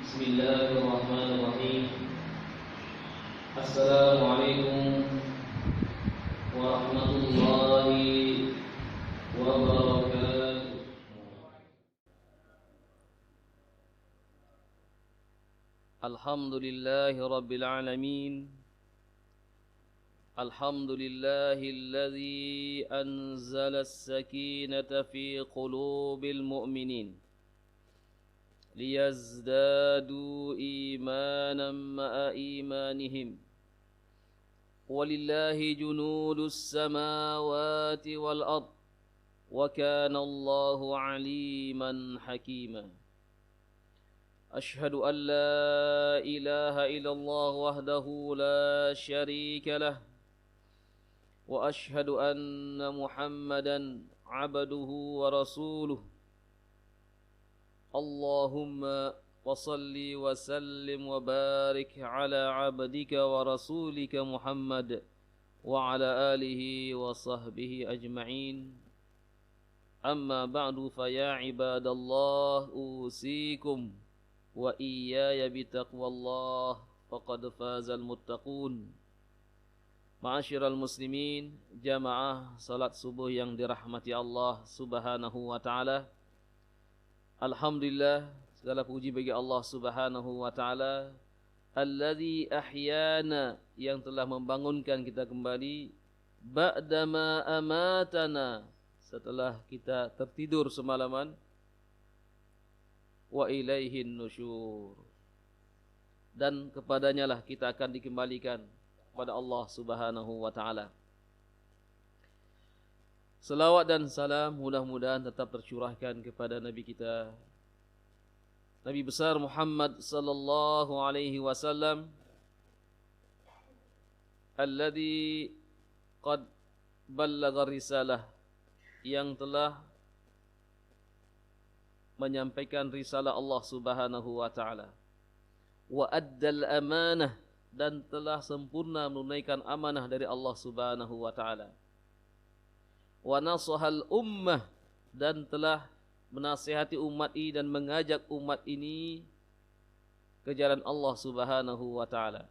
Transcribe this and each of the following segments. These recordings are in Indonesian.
Bismillahirrahmanirrahim. Assalamualaikum warahmatullahi wabarakatuh. Alhamdulillahi rabbil alamin. Alhamdulillahilladzi anzala as-sakinata fi qulubil mu'minin liyazdadu imanan ma'a imanihim. Walillahi junudus samawati wal ard wa kana Allahu aliman hakima. Ashhadu an la ilaha illallah wahdahu la syarika lah wa ashhadu anna Muhammadan abduhu wa rasuluh. Allahumma wa salli wa sallim wa barik ala abdika wa rasulika Muhammad wa ala alihi wa sahbihi ajma'in. Amma ba'du fa ya ibadallah usikum wa iyaya bitaqwallah faqad fazal muttaqun. Ma'asyiral muslimin, jamaah salat subuh yang dirahmati Allah Subhanahu wa taala. Alhamdulillah, segala puji bagi Allah Subhanahu wa taala alladzi ahyana, yang telah membangunkan kita kembali ba'dama amatana, setelah kita tertidur semalaman, wa ilaihin nusyur, dan kepadanya lah kita akan dikembalikan kepada Allah Subhanahu wa taala. Selawat dan salam mudah-mudahan tetap tercurahkan kepada Nabi kita, Nabi besar Muhammad sallallahu alaihi wasallam, alladzi qad ballagha risalah, yang telah menyampaikan risalah Allah Subhanahu wa taala, wa addal amanah, dan telah sempurna menunaikan amanah dari Allah Subhanahu wa taala, wa nasahal ummah, dan telah menasihati umat ini dan mengajak umat ini ke jalan Allah Subhanahu wa taala,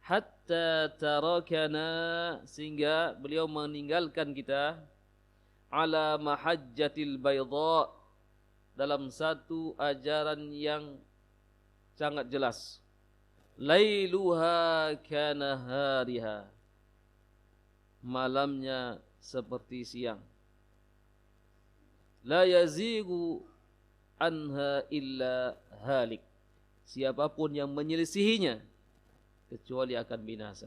hatta tarakana, sehingga beliau meninggalkan kita ala mahajjatil bayda, dalam satu ajaran yang sangat jelas, lailuha kana hariha, malamnya seperti siang, la yazigu anha illa halik, siapapun yang menyelisihinya kecuali akan binasa.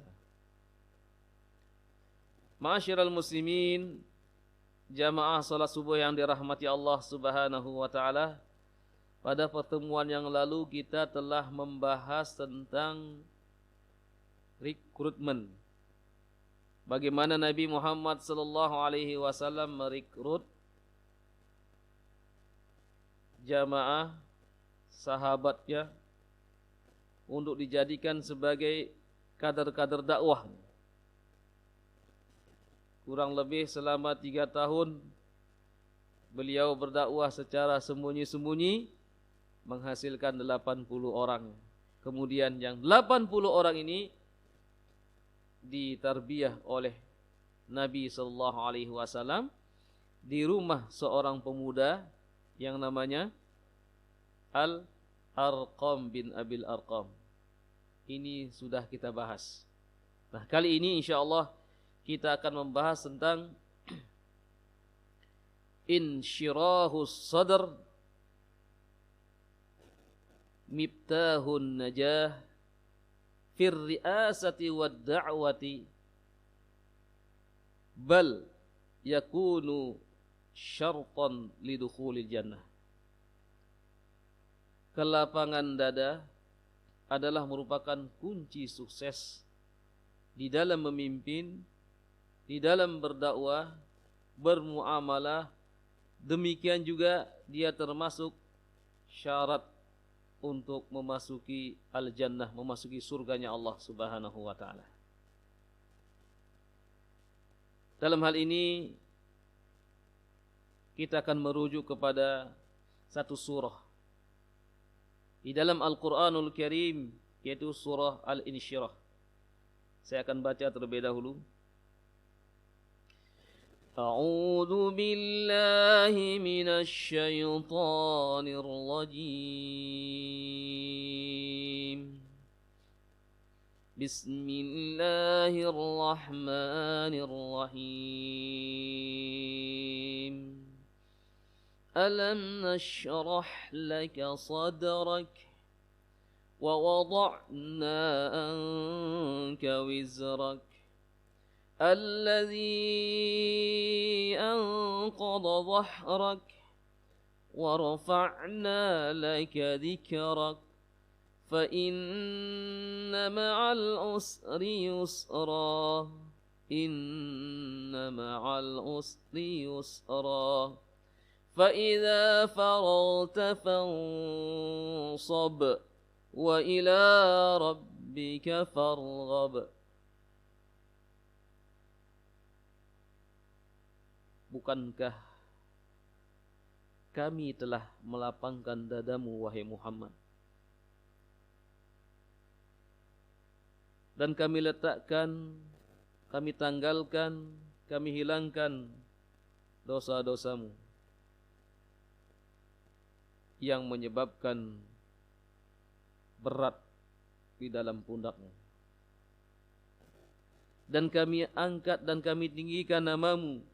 Ma'asyiral muslimin, jamaah salat subuh yang dirahmati Allah Subhanahu wa taala, pada pertemuan yang lalu kita telah membahas tentang rekrutmen. Bagaimana Nabi Muhammad sallallahu alaihi wasallam merekrut jamaah sahabatnya untuk dijadikan sebagai kader-kader dakwah. Kurang lebih selama 3 tahun beliau berdakwah secara sembunyi-sembunyi, menghasilkan 80 orang. Kemudian yang 80 orang ini ditarbiyah oleh Nabi sallallahu alaihi wasallam di rumah seorang pemuda yang namanya Al-Arqam bin Abil Arqam. Ini sudah kita bahas. Nah, kali ini insyaallah kita akan membahas tentang insyirahus sadr miftahun najah fir riasati wad da'wati bal yakunu syartan lidukhulil jannah. Kelapangan dada adalah merupakan kunci sukses di dalam memimpin, di dalam berdakwah, bermuamalah. Demikian juga dia termasuk syarat untuk memasuki al-jannah, memasuki surganya Allah Subhanahu wa taala. Dalam hal ini kita akan merujuk kepada satu surah di dalam Al-Quranul Karim, yaitu surah Al-Insyirah. Saya akan baca terlebih dahulu. A'udzu billahi minasy syaithanir rajim. Bismillahirrahmanirrahim. Alam nashrah laka sadrak wa wada'na anka wizrak alladhi anqadha dhahrak wa rafa'na laka dhikrak fa inna ma'al usri yusra inna ma'al usri yusra فَإِذَا فَرَغْتَ فَانصَبْ وَإِلَى رَبِّكَ فَارْغَب. Bukankah kami telah melapangkan dadamu, wahai Muhammad, dan kami letakkan, kami tanggalkan, kami hilangkan dosa-dosamu yang menyebabkan berat di dalam pundakmu. Dan kami angkat dan kami tinggikan namamu,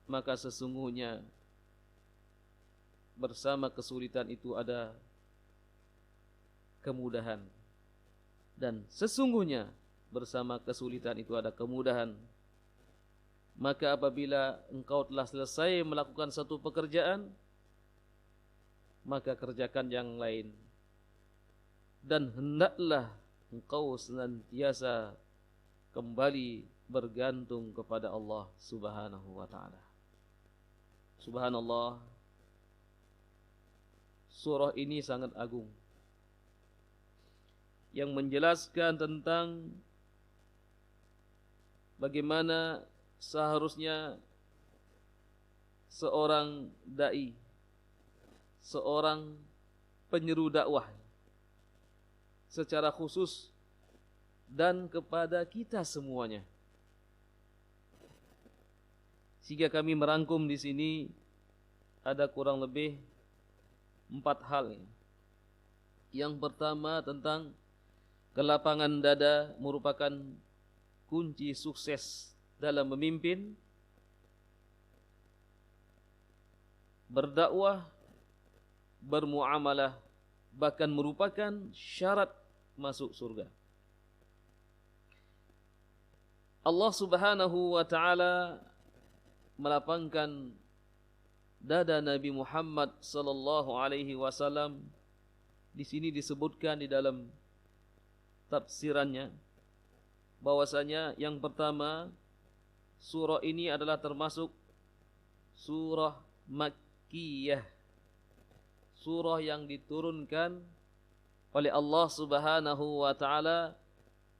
maka sesungguhnya bersama kesulitan itu ada kemudahan. Dan sesungguhnya bersama kesulitan itu ada kemudahan. Maka apabila engkau telah selesai melakukan satu pekerjaan, maka kerjakan yang lain, dan hendaklah engkau senantiasa kembali bergantung kepada Allah Subhanahu wa ta'ala. Subhanallah, surah ini sangat agung, yang menjelaskan tentang bagaimana seharusnya seorang da'i, seorang penyeru dakwah secara khusus dan kepada kita semuanya. Sehingga kami merangkum di sini ada kurang lebih 4 hal. Yang pertama tentang kelapangan dada merupakan kunci sukses dalam memimpin, berdakwah, bermuamalah, bahkan merupakan syarat masuk surga. Allah Subhanahu wa ta'ala melapangkan dada Nabi Muhammad sallallahu alaihi wasallam. Di sini disebutkan di dalam tafsirannya bahwasanya yang pertama, surah ini adalah termasuk surah Makkiyah, surah yang diturunkan oleh Allah Subhanahu wa ta'ala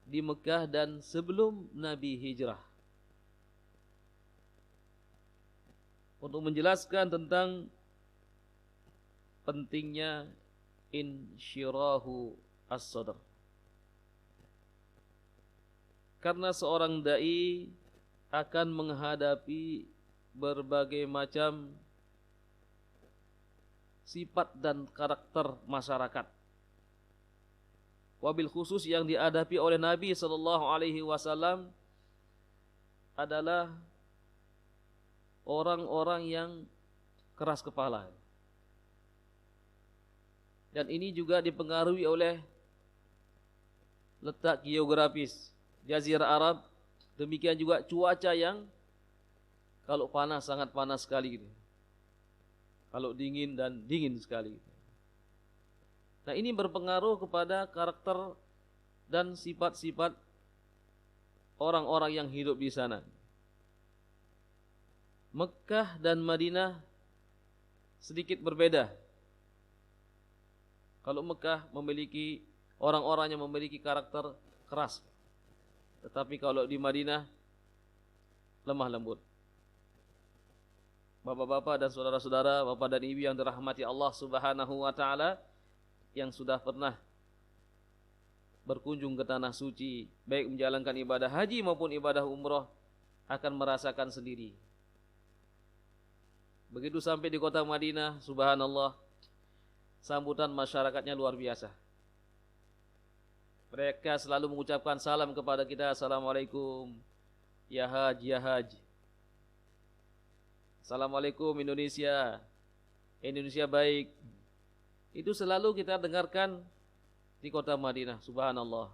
di Mekah dan sebelum Nabi hijrah, untuk menjelaskan tentang pentingnya insyirahu as-sadr. Karena seorang da'i akan menghadapi berbagai macam sifat dan karakter masyarakat. Wabil khusus yang dihadapi oleh Nabi sallallahu alaihi wasallam adalah orang-orang yang keras kepala. Dan ini juga dipengaruhi oleh letak geografis Jazirah Arab, demikian juga cuaca yang kalau panas sangat panas sekali gitu. Kalau dingin dan dingin sekali. Nah, ini berpengaruh kepada karakter dan sifat-sifat orang-orang yang hidup di sana. Mekah dan Madinah sedikit berbeda. Kalau Mekah memiliki orang-orang yang memiliki karakter keras, tetapi kalau di Madinah lemah lembut. Bapak-bapak dan saudara-saudara, bapak dan ibu yang dirahmati Allah Subhanahu wa ta'ala, yang sudah pernah berkunjung ke tanah suci, baik menjalankan ibadah haji maupun ibadah umroh, akan merasakan sendiri. Begitu sampai di kota Madinah, subhanallah, sambutan masyarakatnya luar biasa. Mereka selalu mengucapkan salam kepada kita, assalamualaikum, ya haji, ya haji. Assalamualaikum Indonesia, Indonesia baik. Itu selalu kita dengarkan di kota Madinah, subhanallah.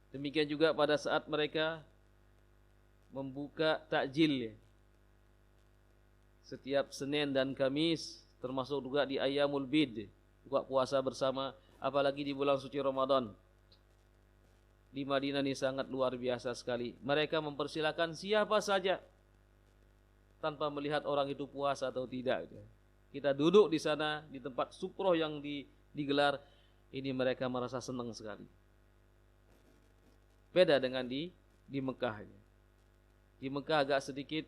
Demikian juga pada saat mereka membuka takjil setiap Senin dan Kamis, termasuk juga di Ayyamul Bid, buka puasa bersama, apalagi di bulan suci Ramadan. Di Madinah ini sangat luar biasa sekali. Mereka mempersilakan siapa saja tanpa melihat orang itu puasa atau tidak. Kita duduk di sana di tempat suproh yang digelar, ini mereka merasa senang sekali. Beda dengan di Mekah. Di Mekah agak sedikit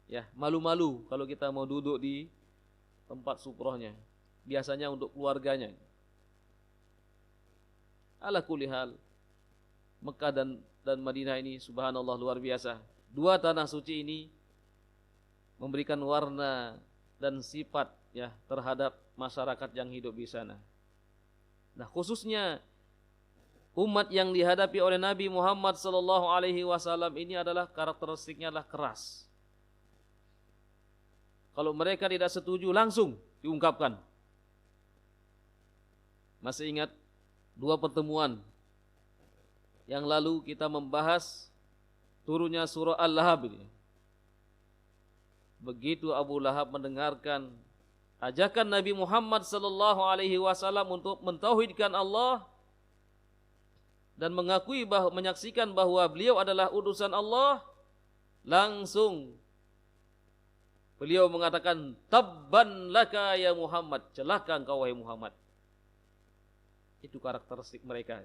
ya malu-malu kalau kita mau duduk di tempat suprohnya. Biasanya untuk keluarganya. Ala kulli hal, Mekah dan Madinah ini subhanallah luar biasa. Dua tanah suci ini memberikan warna dan sifat ya terhadap masyarakat yang hidup di sana. Nah, khususnya umat yang dihadapi oleh Nabi Muhammad sallallahu alaihi wasallam ini adalah karakteristiknya adalah keras. Kalau mereka tidak setuju langsung diungkapkan. Masih ingat dua pertemuan yang lalu kita membahas turunnya surah Al-Lahab ini. Begitu Abu Lahab mendengarkan ajakan Nabi Muhammad sallallahu alaihi wasallam untuk mentauhidkan Allah dan mengakui menyaksikan bahwa beliau adalah utusan Allah, langsung beliau mengatakan, tabban laka ya Muhammad, celaka engkau wahai Muhammad. Itu karakteristik mereka.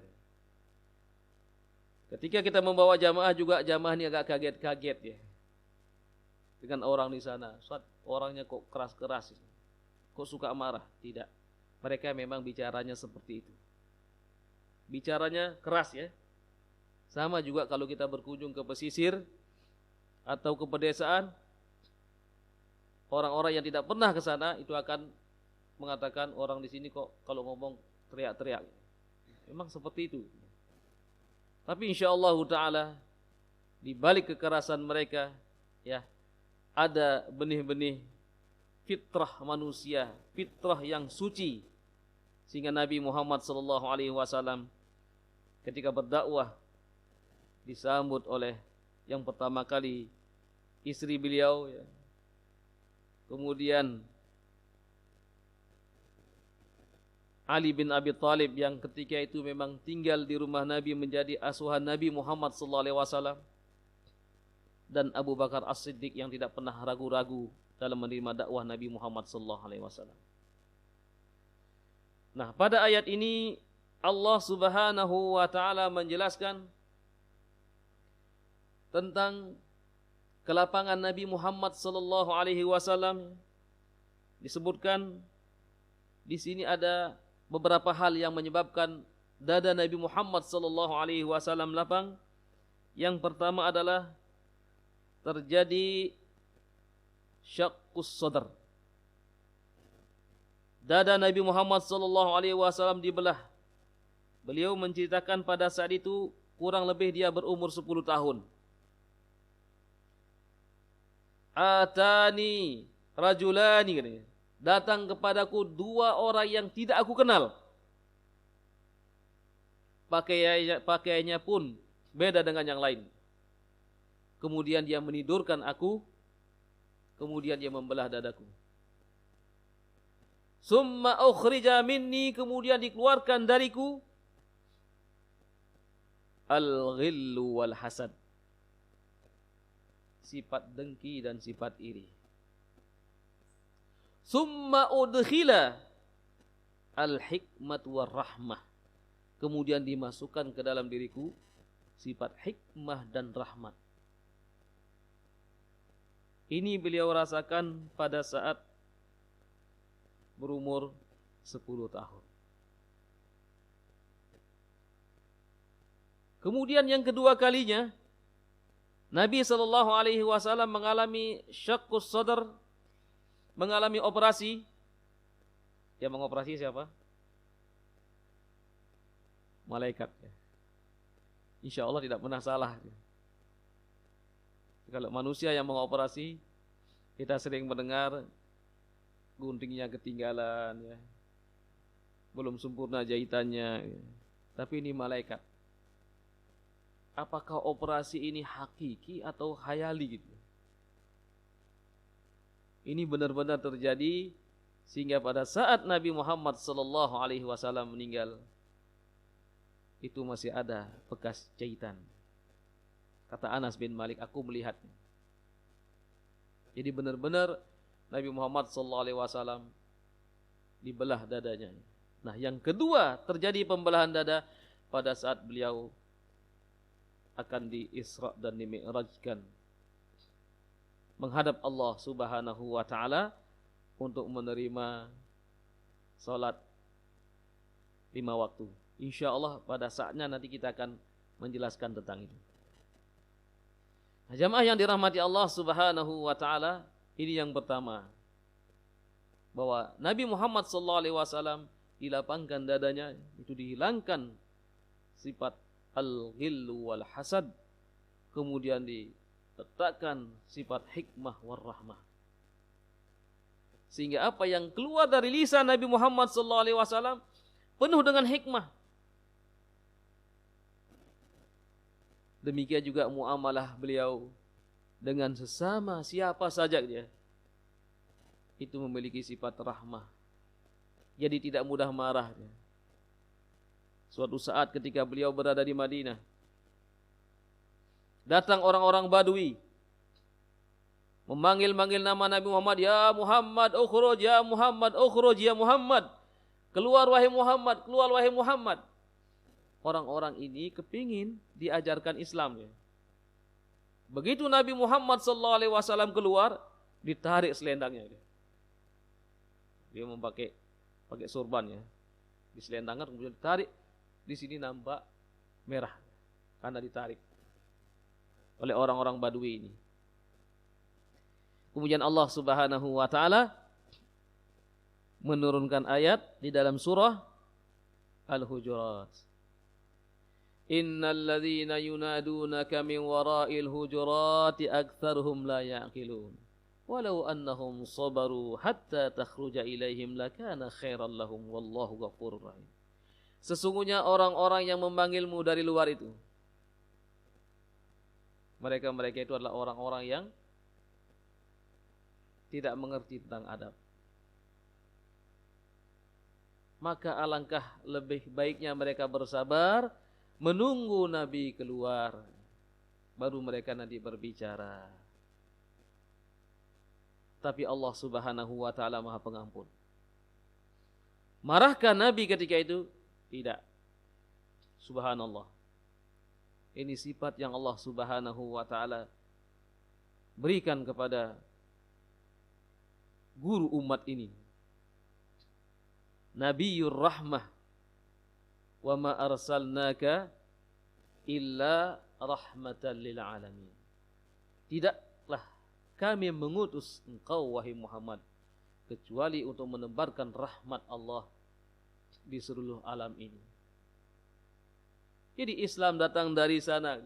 Ketika kita membawa jamaah juga, jamaah ini agak kaget-kaget ya. Dengan orang di sana, orangnya kok keras-keras, kok suka marah? Tidak, mereka memang bicaranya seperti itu. Bicaranya keras ya. Sama juga kalau kita berkunjung ke pesisir atau ke pedesaan, orang-orang yang tidak pernah ke sana itu akan mengatakan orang di sini kok kalau ngomong teriak-teriak. Memang seperti itu. Tapi insyaallah taala di balik kekerasan mereka ya ada benih-benih fitrah manusia, fitrah yang suci, sehingga Nabi Muhammad sallallahu alaihi wasallam ketika berdakwah disambut oleh yang pertama kali istri beliau ya. Kemudian Ali bin Abi Thalib yang ketika itu memang tinggal di rumah Nabi, menjadi asuhan Nabi Muhammad sallallahu alaihi wasallam, dan Abu Bakar As-Siddiq yang tidak pernah ragu-ragu dalam menerima dakwah Nabi Muhammad sallallahu alaihi wasallam. Nah, pada ayat ini Allah Subhanahu wa taala menjelaskan tentang kelapangan Nabi Muhammad sallallahu alaihi wasallam. Disebutkan di sini ada beberapa hal yang menyebabkan dada Nabi Muhammad sallallahu alaihi wasallam lapang. Yang pertama adalah terjadi syaqqus sadr. Dada Nabi Muhammad sallallahu alaihi wasallam dibelah. Beliau menceritakan pada saat itu kurang lebih dia berumur 10 tahun. Atani rajulani katanya. Datang kepadaku dua orang yang tidak aku kenal. Pakaiannya pun beda dengan yang lain. Kemudian dia menidurkan aku, kemudian dia membelah dadaku. Summa ukhrija minni, kemudian dikeluarkan dariku al-ghillu wal hasad, sifat dengki dan sifat iri. Summa udkhila al-hikmat war rahmah, kemudian dimasukkan ke dalam diriku sifat hikmah dan rahmat. Ini beliau rasakan pada saat berumur 10 tahun. Kemudian yang kedua kalinya, Nabi SAW mengalami syaqqus sadr, mengalami operasi. Yang mengoperasi siapa? Malaikat. Insya Allah tidak pernah salah. Kalau manusia yang mengoperasi, kita sering mendengar guntingnya ketinggalan, ya. Belum sempurna jahitannya. Ya. Tapi ini malaikat. Apakah operasi ini hakiki atau khayali gitu? Ini benar-benar terjadi sehingga pada saat Nabi Muhammad SAW meninggal, itu masih ada bekas jahitan. Kata Anas bin Malik, aku melihatnya. Jadi benar-benar Nabi Muhammad SAW dibelah dadanya. Nah, yang kedua terjadi pembelahan dada pada saat beliau akan di-Isra dan di-Mi'rajkan menghadap Allah Subhanahu wa taala untuk menerima salat 5 waktu. Insyaallah pada saatnya nanti kita akan menjelaskan tentang itu. Nah, jamaah yang dirahmati Allah Subhanahu wa taala, ini yang pertama. Bahwa Nabi Muhammad SAW dilapangkan dadanya, itu dihilangkan sifat al-ghillu wal hasad, kemudian diletakkan sifat hikmah war rahmah, sehingga apa yang keluar dari lisan Nabi Muhammad SAW penuh dengan hikmah. Demikian juga muamalah beliau dengan sesama siapa saja dia, itu memiliki sifat rahmah, jadi tidak mudah marah dia. Suatu saat ketika beliau berada di Madinah, datang orang-orang Badui, memanggil-manggil nama Nabi Muhammad, ya Muhammad ukhruj, ya Muhammad ukhruj, ya Muhammad, keluar wahai Muhammad, keluar wahai Muhammad. Orang-orang ini kepingin diajarkan Islam. Ya. Begitu Nabi Muhammad SAW keluar, ditarik selendangnya. Dia memakai surban, ya, diselendangkan kemudian ditarik. Di sini nampak merah karena ditarik oleh orang-orang Badui ini. Kemudian Allah Subhanahu wa taala menurunkan ayat di dalam surah Al-Hujurat. Innal ladzina yunadunaka min wara'il hujurati aktsaruhum la ya'qilun. Walau annahum sabaru hatta takhruja ilaihim lakana khairan lahum wallahu ghafurur rahim. Sesungguhnya orang-orang yang memanggilmu dari luar itu, mereka itu adalah orang-orang yang tidak mengerti tentang adab. Maka alangkah lebih baiknya mereka bersabar, menunggu Nabi keluar, baru mereka nanti berbicara. Tapi Allah Subhanahu wa taala Maha Pengampun. Marahkah Nabi ketika itu? Tidak. Subhanallah. Ini sifat yang Allah Subhanahu wa taala berikan kepada guru umat ini. Nabiyyur rahmah. Wa ma arsalnaka illa rahmatan lil alamin. Tidaklah kami mengutus engkau wahai Muhammad kecuali untuk menebarkan rahmat Allah di seluruh alam ini. Jadi Islam datang dari sana,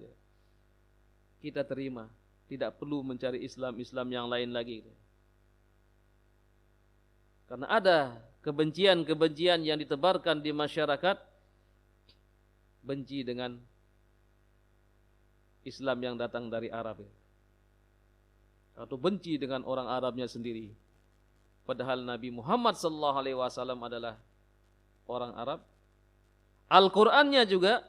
kita terima, tidak perlu mencari Islam yang lain lagi. Karena ada kebencian-kebencian yang ditebarkan di masyarakat, benci dengan Islam yang datang dari Arab, atau benci dengan orang Arabnya sendiri. Padahal Nabi Muhammad SAW adalah orang Arab. Al-Qur'annya juga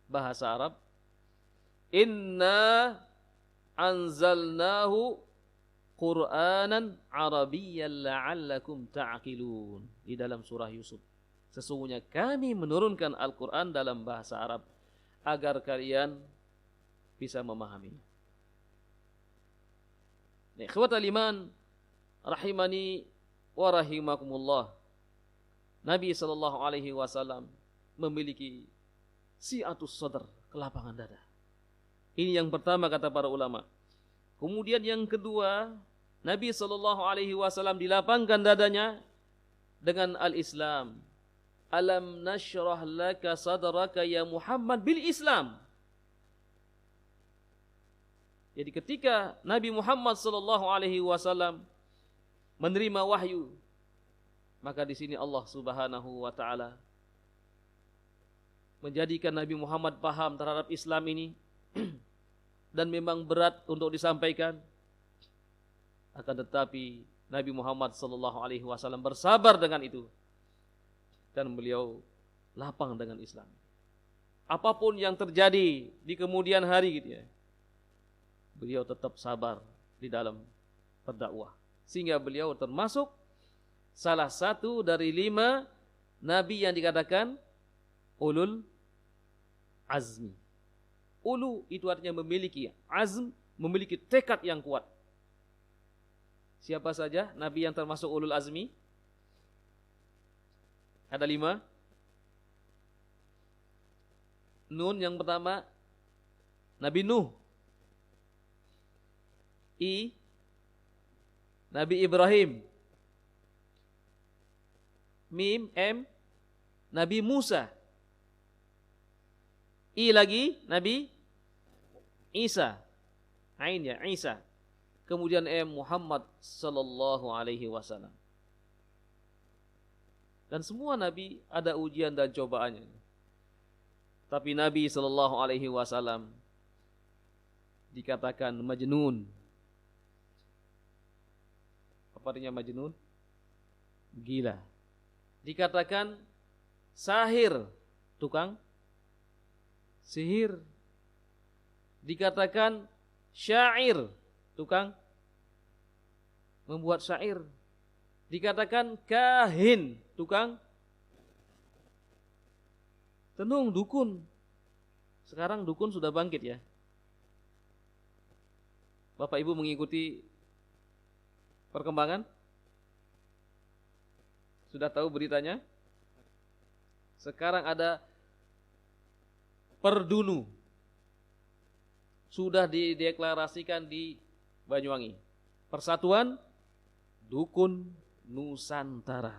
bahasa Arab. Inna anzalnahu Qur'anan Arabiyyan la'allakum ta'qilun. Di dalam surah Yusuf. Sesungguhnya kami menurunkan Al-Qur'an dalam bahasa Arab agar kalian bisa memahaminya. Ikhwatal iman rahimani wa rahimakumullah. Nabi sallallahu alaihi wasallam memiliki si'atus sadr, kelapangan dada. Ini yang pertama kata para ulama. Kemudian yang kedua, Nabi sallallahu alaihi wasallam dilapangkan dadanya dengan al-Islam. Alam nashrah laka sadraka ya Muhammad bil Islam. Jadi ketika Nabi Muhammad sallallahu alaihi wasallam menerima wahyu, maka di sini Allah Subhanahu wa taala menjadikan Nabi Muhammad paham terhadap Islam ini dan memang berat untuk disampaikan. Akan tetapi Nabi Muhammad sallallahu alaihi wasallam bersabar dengan itu dan beliau lapang dengan Islam. Apapun yang terjadi di kemudian hari gitu ya, beliau tetap sabar di dalam berdakwah. Sehingga beliau termasuk salah satu dari 5 nabi yang dikatakan ulul azmi. Ulu itu artinya memiliki, azm memiliki tekad yang kuat. Siapa saja nabi yang termasuk ulul azmi? Ada 5. Nun yang pertama Nabi Nuh. Nabi Ibrahim. Mim, M, Nabi Musa. Lagi Nabi Isa. Ain ya, Isa. Kemudian M, Muhammad sallallahu alaihi wasallam. Dan semua nabi ada ujian dan cobaannya. Tapi Nabi sallallahu alaihi wasallam dikatakan majnun. Apa artinya majnun? Gila. Dikatakan sahir, tukang sihir. Dikatakan syair, tukang membuat syair. Dikatakan kahin, tukang tenung, dukun. Sekarang dukun sudah bangkit ya. Bapak Ibu mengikuti perkembangan? Sudah tahu beritanya? Sekarang ada perdunu. Sudah dideklarasikan di Banyuwangi. Persatuan Dukun Nusantara.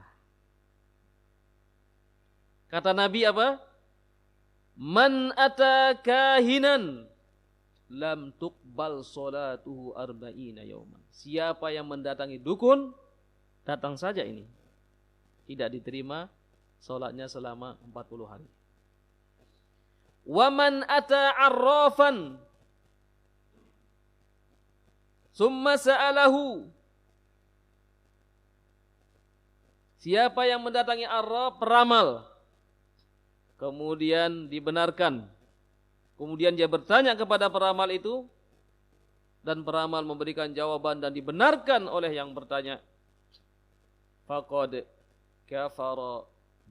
Kata Nabi apa? Man ata kahinan lam tuqbal salatuhu arba'ina yauman. Siapa yang mendatangi dukun, datang saja ini, tidak diterima salatnya selama 40 hari. Wa man ata arrafan summa sa'alahu. Siapa yang mendatangi arraf, peramal, kemudian dibenarkan, kemudian dia bertanya kepada peramal itu, dan peramal memberikan jawaban dan dibenarkan oleh yang bertanya, faqad kafara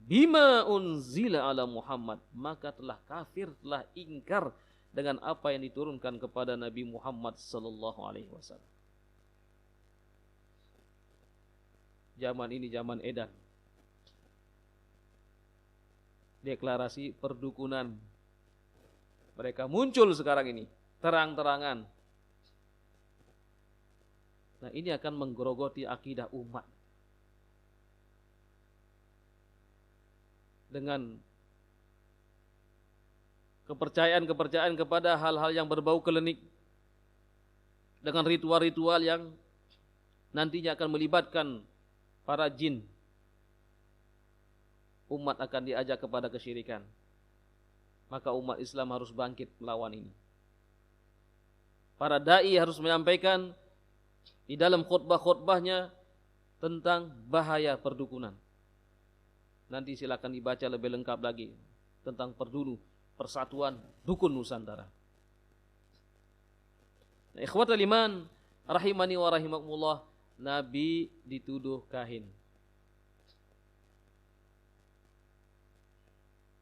bima unzila ala Muhammad, maka telah kafir, telah ingkar dengan apa yang diturunkan kepada Nabi Muhammad sallallahu alaihi wasallam. Zaman ini zaman edan. Deklarasi perdukunan mereka muncul sekarang ini terang-terangan. Nah, ini akan menggerogoti akidah umat. Dengan kepercayaan-kepercayaan kepada hal-hal yang berbau klinik, dengan ritual-ritual yang nantinya akan melibatkan para jin, umat akan diajak kepada kesyirikan. Maka umat Islam harus bangkit melawan ini. Para dai harus menyampaikan di dalam khutbah-khutbahnya tentang bahaya perdukunan. Nanti silakan dibaca lebih lengkap lagi tentang perdunu, persatuan dukun Nusantara. Nah, ikhwatal iman rahimani wa rahimakumullah, Nabi dituduh kahin.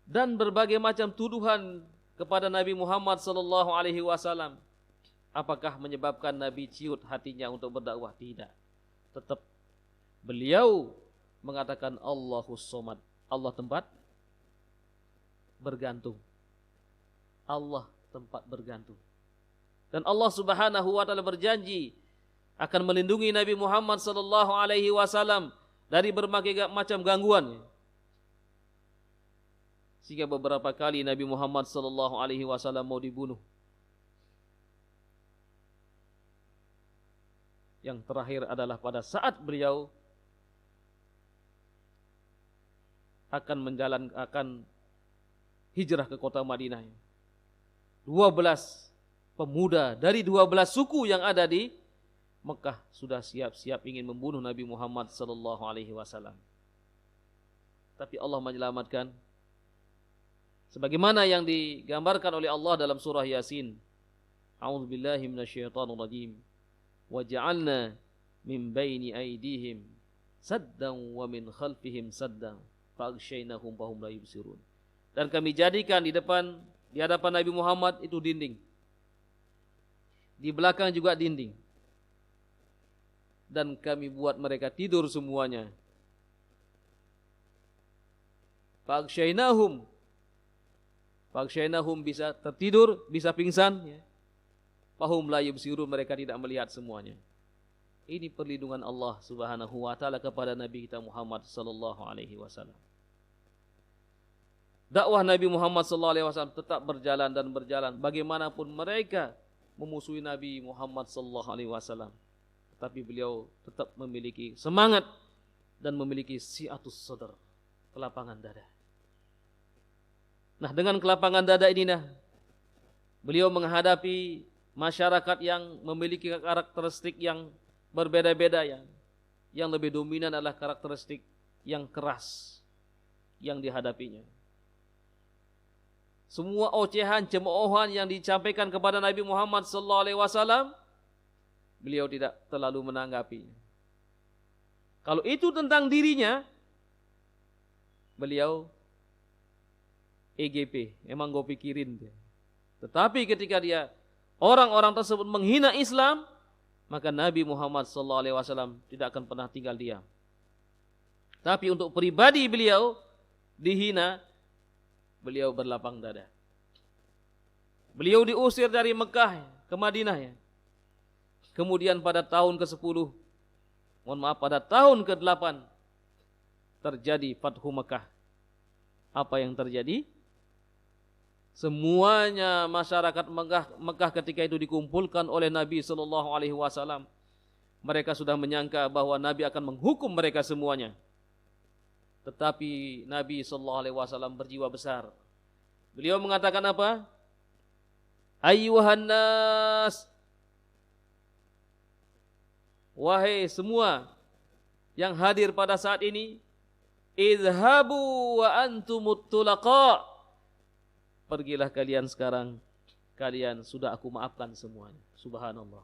Dan berbagai macam tuduhan kepada Nabi Muhammad sallallahu alaihi wasallam. Apakah menyebabkan Nabi ciut hatinya untuk berdakwah? Tidak. Tetap beliau mengatakan Allahus Somad. Allah tempat bergantung. Allah tempat bergantung. Dan Allah Subhanahu wa taala berjanji akan melindungi Nabi Muhammad sallallahu alaihi wasallam dari berbagai macam gangguan. Sehingga beberapa kali Nabi Muhammad sallallahu alaihi wasallam mau dibunuh. Yang terakhir adalah pada saat beliau akan hijrah ke kota Madinah. 12 pemuda dari 12 suku yang ada di Mekah sudah siap-siap ingin membunuh Nabi Muhammad sallallahu alaihi wasallam. Tapi Allah menyelamatkan sebagaimana yang digambarkan oleh Allah dalam surah Yasin. A'udzubillahi minasyaitonir rajim. Wa ja'alna min baini aydihim saddan wa min khalfihim saddan faghshaynahum fahum la yubsirun. Dan kami jadikan di hadapan Nabi Muhammad itu dinding. Di belakang juga dinding. Dan kami buat mereka tidur semuanya. Faghshaynahum bisa tertidur, bisa pingsan, ya. Fahum la yubsirun, mereka tidak melihat semuanya. Ini perlindungan Allah Subhanahu wa taala kepada Nabi kita Muhammad sallallahu alaihi wasallam. Dakwah Nabi Muhammad sallallahu alaihi wasallam tetap berjalan dan berjalan bagaimanapun mereka memusuhi Nabi Muhammad sallallahu alaihi wasallam. Tetapi beliau tetap memiliki semangat dan memiliki si'atus sadr, kelapangan dada. Nah, dengan kelapangan dada inilah beliau menghadapi masyarakat yang memiliki karakteristik yang berbeda-beda, yang lebih dominan adalah karakteristik yang keras yang dihadapinya. Semua ocehan, cemoohan yang disampaikan kepada Nabi Muhammad SAW, beliau tidak terlalu menanggapinya. Kalau itu tentang dirinya, beliau EGP, emang gue pikirin dia. Tetapi ketika orang-orang tersebut menghina Islam, maka Nabi Muhammad SAW tidak akan pernah tinggal diam. Tapi untuk pribadi beliau dihina, beliau berlapang dada. Beliau diusir dari Mekah ke Madinah, ya. Kemudian pada tahun ke-10, pada tahun ke-8 terjadi Fathu Mekah. Apa yang terjadi? Semuanya masyarakat Mekah ketika itu dikumpulkan oleh Nabi sallallahu alaihi wasallam. Mereka sudah menyangka bahwa Nabi akan menghukum mereka semuanya. Tetapi Nabi sallallahu alaihi wasallam berjiwa besar. Beliau mengatakan apa? Ayyuhan nas, wahai semua yang hadir pada saat ini, idhabu wa antumut tulaqa. Pergilah kalian sekarang, kalian sudah aku maafkan semuanya. Subhanallah.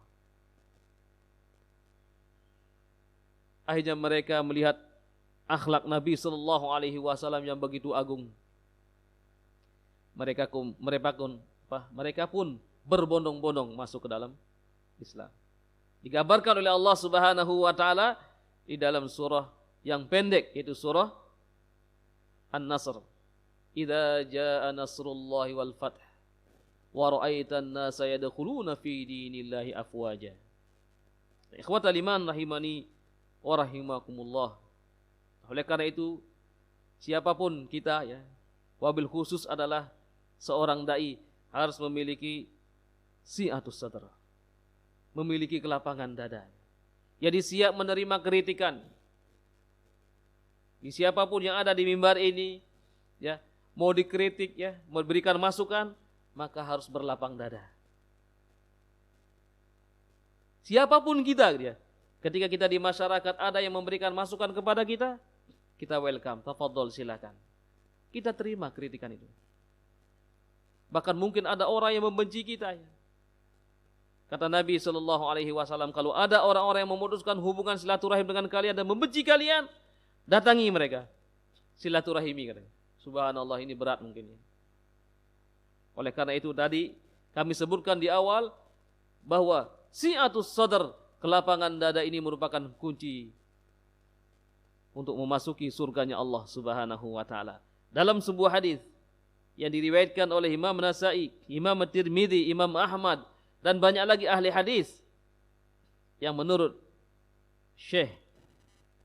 Akhirnya mereka melihat akhlak Nabi sallallahu alaihi wasallam yang begitu agung. Mereka pun berbondong-bondong masuk ke dalam Islam. Digambarkan oleh Allah Subhanahu wa taala di dalam surah yang pendek, yaitu surah An-Nasr. Idza jaa nasrullahi wal fath wa ra'aitan nasa yadkhuluna fi dinillahi afwaja. Ikhwatal iman rahimani wa rahimakumullah. Oleh karena itu, siapapun kita, ya, wabil khusus adalah seorang dai harus memiliki si'atus sadr, memiliki kelapangan dada. Jadi siap menerima kritikan. Di siapapun yang ada di mimbar ini, ya, mau dikritik, ya, mau berikan masukan, maka harus berlapang dada. Siapapun kita, ya, ketika kita di masyarakat ada yang memberikan masukan kepada kita, kita welcome, tafadhol, silakan. Kita terima kritikan itu. Bahkan mungkin ada orang yang membenci kita, ya. Kata Nabi sallallahu alaihi wasallam, kalau ada orang-orang yang memutuskan hubungan silaturahim dengan kalian dan membenci kalian, datangi mereka. Silaturahimi, katanya. Subhanallah, ini berat mungkin, ya. Oleh karena itu tadi kami sebutkan di awal bahwa si'atus sadr, kelapangan dada ini merupakan kunci untuk memasuki surganya Allah Subhanahu wa taala. Dalam sebuah hadis yang diriwayatkan oleh Imam Nasa'i, Imam Tirmidzi, Imam Ahmad dan banyak lagi ahli hadis yang menurut Syekh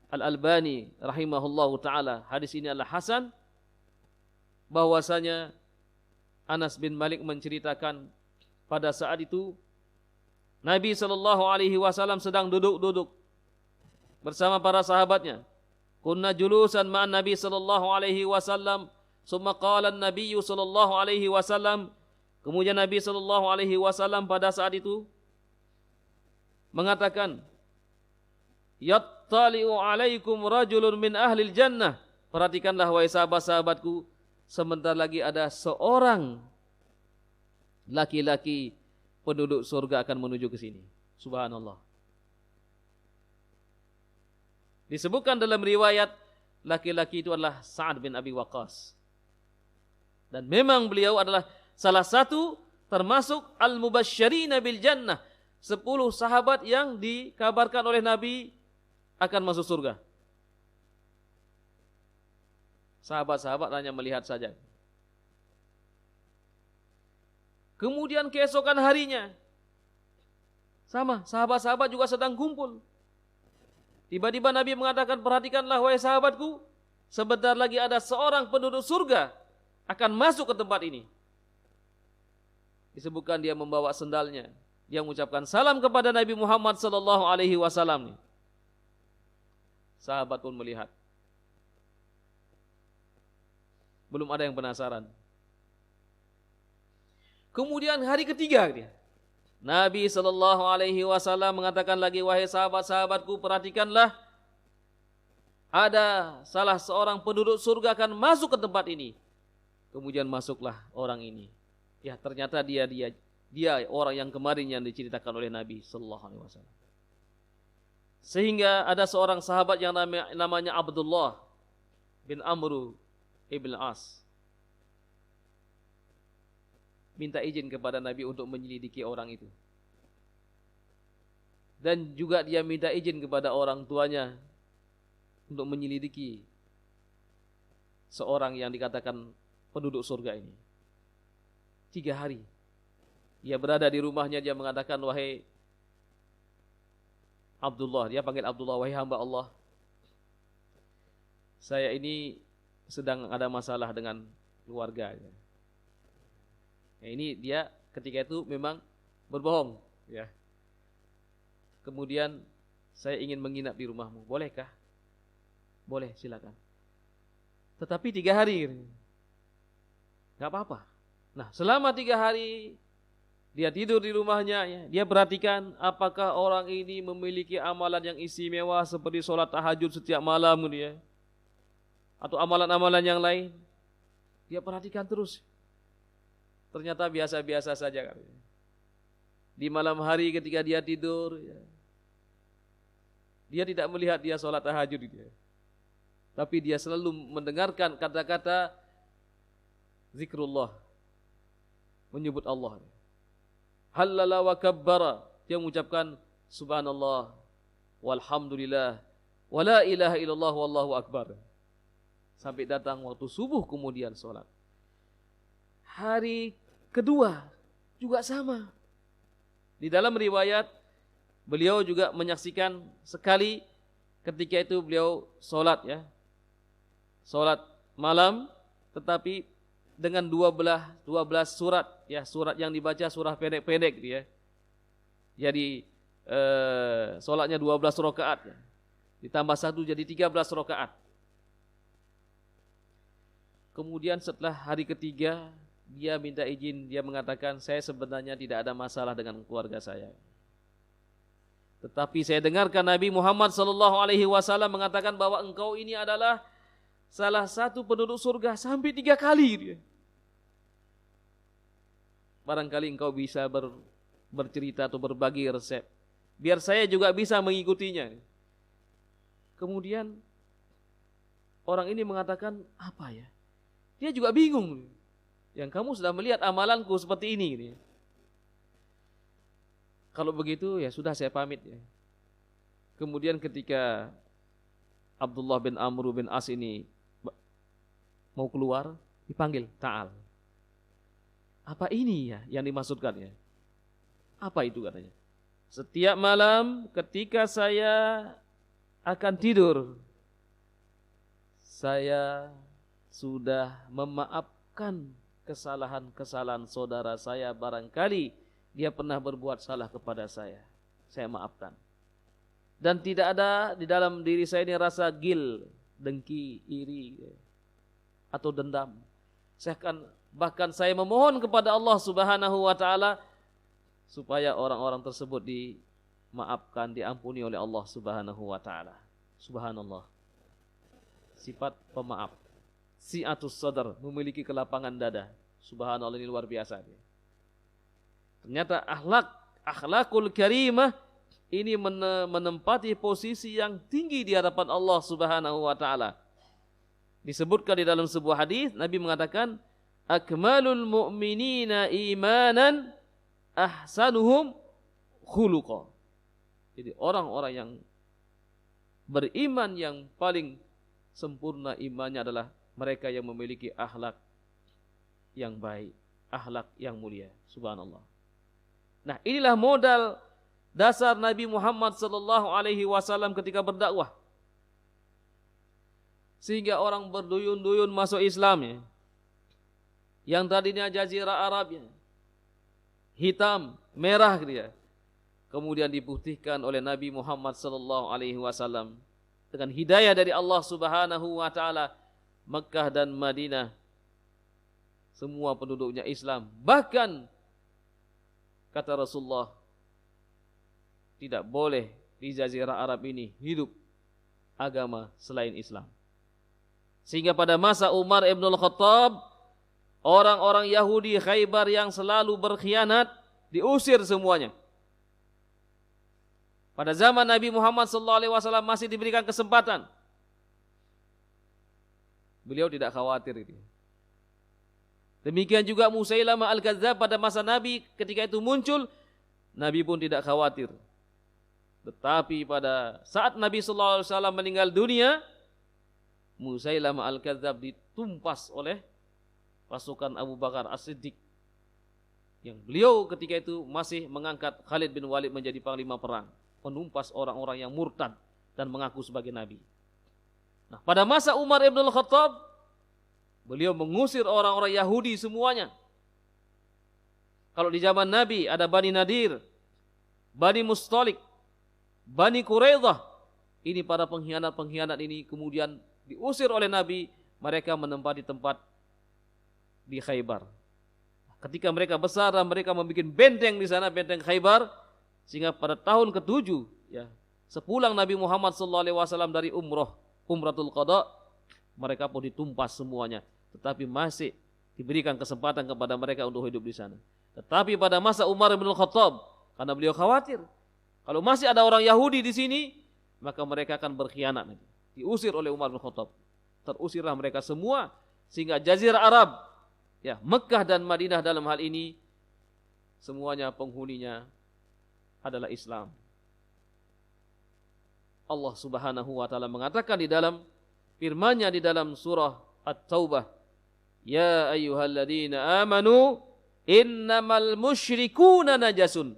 Al-Albani rahimahullahu taala hadis ini adalah hasan, bahwasanya Anas bin Malik menceritakan pada saat itu Nabi sallallahu alaihi wasallam sedang duduk-duduk bersama para sahabatnya. Kunna julusan ma'an Nabi sallallahu alaihi wasallam, summa qala an-nabiy sallallahu alaihi wasallam, kemudian Nabi sallallahu alaihi wasallam pada saat itu mengatakan, yattali'u alaikum rajulun min ahlil jannah. Perhatikanlah wahai sahabat-sahabatku, sebentar lagi ada seorang laki-laki penduduk surga akan menuju ke sini. Subhanallah. Disebutkan dalam riwayat, laki-laki itu adalah Sa'ad bin Abi Waqqas. Dan memang beliau adalah salah satu termasuk al-mubasysyirina bil jannah, 10 sahabat yang dikabarkan oleh Nabi akan masuk surga. Sahabat-sahabat hanya melihat saja. Kemudian keesokan harinya, sama, sahabat-sahabat juga sedang kumpul. Tiba-tiba Nabi mengatakan, perhatikanlah wahai sahabatku, sebentar lagi ada seorang penduduk surga akan masuk ke tempat ini. Disebutkan dia membawa sendalnya. Dia mengucapkan salam kepada Nabi Muhammad sallallahu alaihi wasallam. Sahabat pun melihat. Belum ada yang penasaran. Kemudian hari ketiga dia, Nabi sallallahu alaihi wasallam mengatakan lagi, wahai sahabat-sahabatku, perhatikanlah, ada salah seorang penduduk surga akan masuk ke tempat ini. Kemudian masuklah orang ini. Ya, ternyata dia orang yang kemarin yang diceritakan oleh Nabi sallallahu alaihi wasallam. Sehingga ada seorang sahabat yang namanya Abdullah bin Amr ibn As minta izin kepada Nabi untuk menyelidiki orang itu. Dan juga dia minta izin kepada orang tuanya untuk menyelidiki seorang yang dikatakan penduduk surga ini. 3 hari dia berada di rumahnya, dia mengatakan, wahai Abdullah, dia panggil Abdullah, wahai hamba Allah, saya ini sedang ada masalah dengan keluarga. Ya, ini dia ketika itu memang berbohong, ya. Kemudian saya ingin menginap di rumahmu, bolehkah? Boleh, silakan. Tetapi 3 hari, nggak apa-apa. Nah, selama 3 hari dia tidur di rumahnya, ya, dia perhatikan apakah orang ini memiliki amalan yang istimewa seperti sholat tahajud setiap malam, dia, atau amalan-amalan yang lain. Dia perhatikan terus. Ternyata biasa-biasa saja. Di malam hari ketika dia tidur, ya, dia tidak melihat dia sholat tahajud, dia. Tapi dia selalu mendengarkan kata-kata zikrullah, menyebut Allah. Halala wa kabbara, dia mengucapkan subhanallah walhamdulillah wala ilaha illallah wallahu akbar. Sampai datang waktu subuh kemudian sholat. Hari kedua juga sama. Di dalam riwayat beliau juga menyaksikan sekali ketika itu beliau sholat, ya, sholat malam, tetapi dengan 12 surat, ya, surat yang dibaca surah pendek-pendek, ya. Jadi sholatnya 12 rakaat, ya. Ditambah 1 jadi 13 rakaat. Kemudian setelah hari ketiga dia minta izin, dia mengatakan, saya sebenarnya tidak ada masalah dengan keluarga saya. Tetapi saya dengarkan Nabi Muhammad sallallahu alaihi wasallam mengatakan bahwa engkau ini adalah salah satu penduduk surga sampai 3 kali. Dia. Barangkali engkau bisa bercerita atau berbagi resep, biar saya juga bisa mengikutinya. Kemudian orang ini mengatakan, apa ya? Dia juga bingung. Yang kamu sudah melihat amalanku seperti ini. Kalau begitu ya sudah, saya pamit, ya. Kemudian ketika Abdullah bin Amr bin As ini mau keluar, dipanggil, ta'al. Apa ini ya yang dimaksudkan ya? Apa itu katanya? Setiap malam ketika saya akan tidur, saya sudah memaafkan kesalahan-kesalahan saudara saya, barangkali dia pernah berbuat salah kepada saya maafkan. Dan tidak ada di dalam diri saya ini rasa gil, dengki, iri atau dendam. Bahkan saya memohon kepada Allah Subhanahu wa taala supaya orang-orang tersebut dimaafkan, diampuni oleh Allah Subhanahu wa taala. Subhanallah. Sifat pemaaf. Si'atus sadar, memiliki kelapangan dada. Subhanallah, ini luar biasa. Ternyata akhlakul karimah ini menempati posisi yang tinggi di hadapan Allah Subhanahu wa taala. Disebutkan di dalam sebuah hadis, Nabi mengatakan, akmalul mu'minina imanan ahsanuhum khuluqa. Jadi orang-orang yang beriman yang paling sempurna imannya adalah mereka yang memiliki akhlak yang baik, akhlak yang mulia. Subhanallah. Nah, inilah modal dasar Nabi Muhammad sallallahu alaihi wasallam ketika berdakwah. Sehingga orang berduyun-duyun masuk Islam ya. Yang tadinya jazirah Arab ya, hitam, merah dia. Kemudian diputihkan oleh Nabi Muhammad sallallahu alaihi wasallam dengan hidayah dari Allah Subhanahu wa taala. Mekah dan Madinah semua penduduknya Islam. Bahkan kata Rasulullah, tidak boleh di jazirah Arab ini hidup agama selain Islam. Sehingga pada masa Umar ibn al-Khattab, orang-orang Yahudi Khaybar yang selalu berkhianat diusir semuanya. Pada zaman Nabi Muhammad SAW masih diberikan kesempatan. Beliau tidak khawatir itu. Demikian juga Musailamah al-Kadzdzab pada masa Nabi ketika itu muncul, Nabi pun tidak khawatir. Tetapi pada saat Nabi SAW meninggal dunia, Musailamah al-Kadzdzab ditumpas oleh pasukan Abu Bakar As-Siddiq. Yang beliau ketika itu masih mengangkat Khalid bin Walid menjadi panglima perang, menumpas orang-orang yang murtad dan mengaku sebagai Nabi. Nah, pada masa Umar ibn al-Khattab, beliau mengusir orang-orang Yahudi semuanya. Kalau di zaman Nabi ada Bani Nadir, Bani Mustalik, Bani Quraidah. Ini para pengkhianat-pengkhianat ini kemudian diusir oleh Nabi. Mereka menempati tempat di Khaybar. Ketika mereka besar dan mereka membuat benteng di sana, benteng Khaybar, sehingga pada tahun ke-7 ya, sepulang Nabi Muhammad SAW dari Umratul Qadha, mereka pun ditumpas semuanya. Tetapi masih diberikan kesempatan kepada mereka untuk hidup di sana. Tetapi pada masa Umar bin Khattab, karena beliau khawatir, kalau masih ada orang Yahudi di sini, maka mereka akan berkhianat. Diusir oleh Umar bin Khattab. Terusirlah mereka semua, sehingga Jazirah Arab, ya, Mekah dan Madinah dalam hal ini, semuanya penghuninya adalah Islam. Allah Subhanahu wa taala mengatakan di dalam firman-Nya di dalam surah At-Taubah, ya ayyuhalladzina amanu innamal musyrikuuna najasun.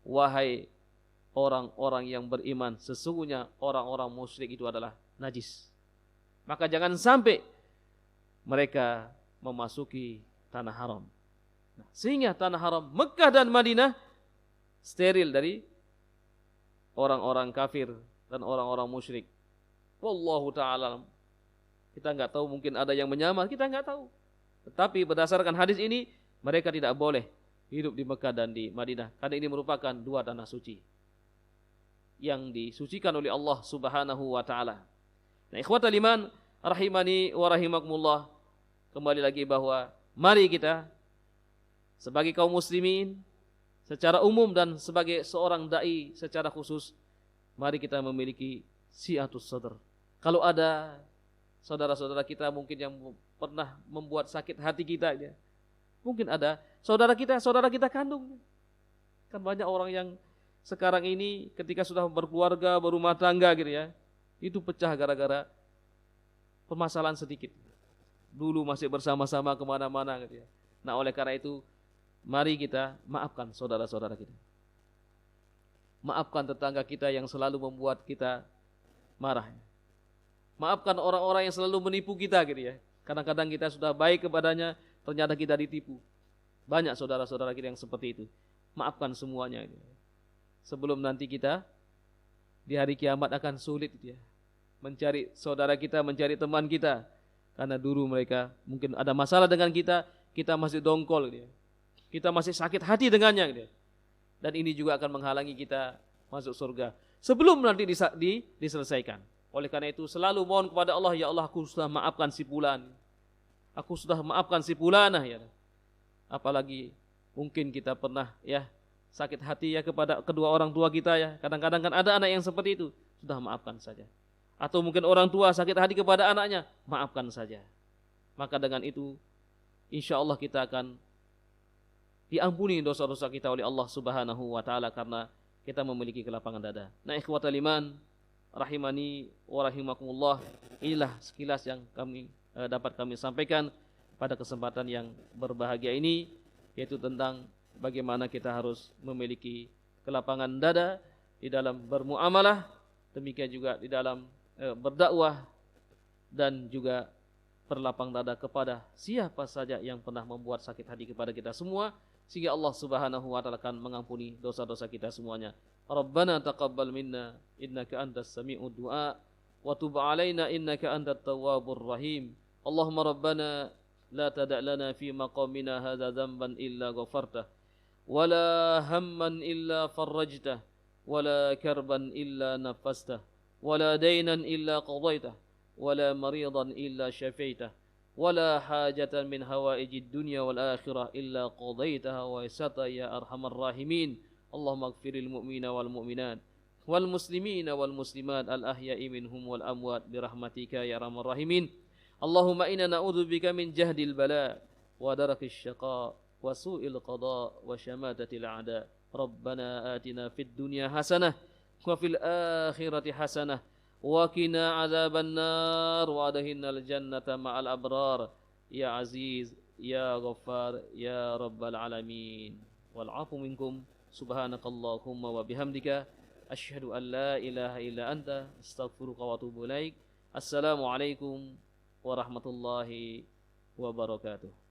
Wahai orang-orang yang beriman, sesungguhnya orang-orang musyrik itu adalah najis. Maka jangan sampai mereka memasuki tanah haram. Nah, sehingga tanah haram Mekah dan Madinah steril dari orang-orang kafir dan orang-orang musyrik. Wallahu ta'ala. Kita enggak tahu, mungkin ada yang menyamar, kita enggak tahu. Tetapi berdasarkan hadis ini, mereka tidak boleh hidup di Mekah dan di Madinah, karena ini merupakan dua tanah suci yang disucikan oleh Allah Subhanahu wa taala. Nah, ikhwatal iman rahimani wa rahimakumullah, kembali lagi bahwa mari kita sebagai kaum muslimin secara umum dan sebagai seorang dai secara khusus, mari kita memiliki si'atus sadr. Kalau ada saudara-saudara kita mungkin yang pernah membuat sakit hati kita ya. Mungkin ada saudara kita kandung. Kan banyak orang yang sekarang ini ketika sudah berkeluarga, berumah tangga gitu ya, itu pecah gara-gara permasalahan sedikit. Dulu masih bersama-sama kemana-mana gitu ya. Nah oleh karena itu, mari kita maafkan saudara-saudara kita. Maafkan tetangga kita yang selalu membuat kita marah. Maafkan orang-orang yang selalu menipu kita gitu ya. Kadang-kadang kita sudah baik kepadanya, ternyata kita ditipu. Banyak saudara-saudara kita yang seperti itu. Maafkan semuanya ini. Sebelum nanti kita di hari kiamat akan sulit gitu ya. Mencari saudara kita, mencari teman kita. Karena dulu mereka mungkin ada masalah dengan kita, kita masih dongkol gitu ya. Kita masih sakit hati dengannya gitu ya. Dan ini juga akan menghalangi kita masuk surga. Sebelum nanti diselesaikan. Oleh karena itu selalu mohon kepada Allah, ya Allah aku sudah maafkan si fulan. Aku sudah maafkan si fulanah ya. Apalagi mungkin kita pernah ya sakit hati ya kepada kedua orang tua kita ya. Kadang-kadang kan ada anak yang seperti itu, sudah maafkan saja. Atau mungkin orang tua sakit hati kepada anaknya, maafkan saja. Maka dengan itu insya Allah kita akan diampuni dosa-dosa kita oleh Allah Subhanahu wa taala karena kita memiliki kelapangan dada. Nah, ikhwatal iman rahimani wa rahimakumullah, inilah sekilas yang dapat kami sampaikan pada kesempatan yang berbahagia ini, yaitu tentang bagaimana kita harus memiliki kelapangan dada di dalam bermuamalah, demikian juga di dalam berdakwah, dan juga berlapang dada kepada siapa saja yang pernah membuat sakit hati kepada kita semua, sehingga Allah Subhanahu wa taala akan mengampuni dosa-dosa kita semuanya. Rabbana taqabbal minna innaka antas sami'ud du'a wa tub 'alaina innaka antat tawwabur rahim. Allahumma rabbana la tada' lana fi maqamina hadza dhanban illa ghafartah wa la hamman illa farajtah wa la karban illa nafastah wa la daynan illa qadaitah wa la maridan illa syafaitah wa la hajatan min hawaijid dunya wal akhirah illa qadaitaha wa yassarta ya arhamar rahimin. Allahumma ighfiril mu'mina wal mu'minat wal muslimina wal muslimat al ahya'i minhum wal amwat birahmatika ya arhamar rahimin. Allahumma inna na'udzubika min jahdil bala wa darakis syaqa wa su'il qada wa syamatatil a'da. Rabbana atina fid dunya hasanah wa fil akhirati hasanah wa qina adzaban nar wa adkhilnal jannata ma'al abrar ya aziz ya ghaffar ya rabbal alamin. Wal 'afu minkum subhanakallahumma wa bihamdika asyhadu an la ilaha illa anta astaghfiruka wa atubu ilaik. Assalamu alaikum warahmatullahi wabarakatuh.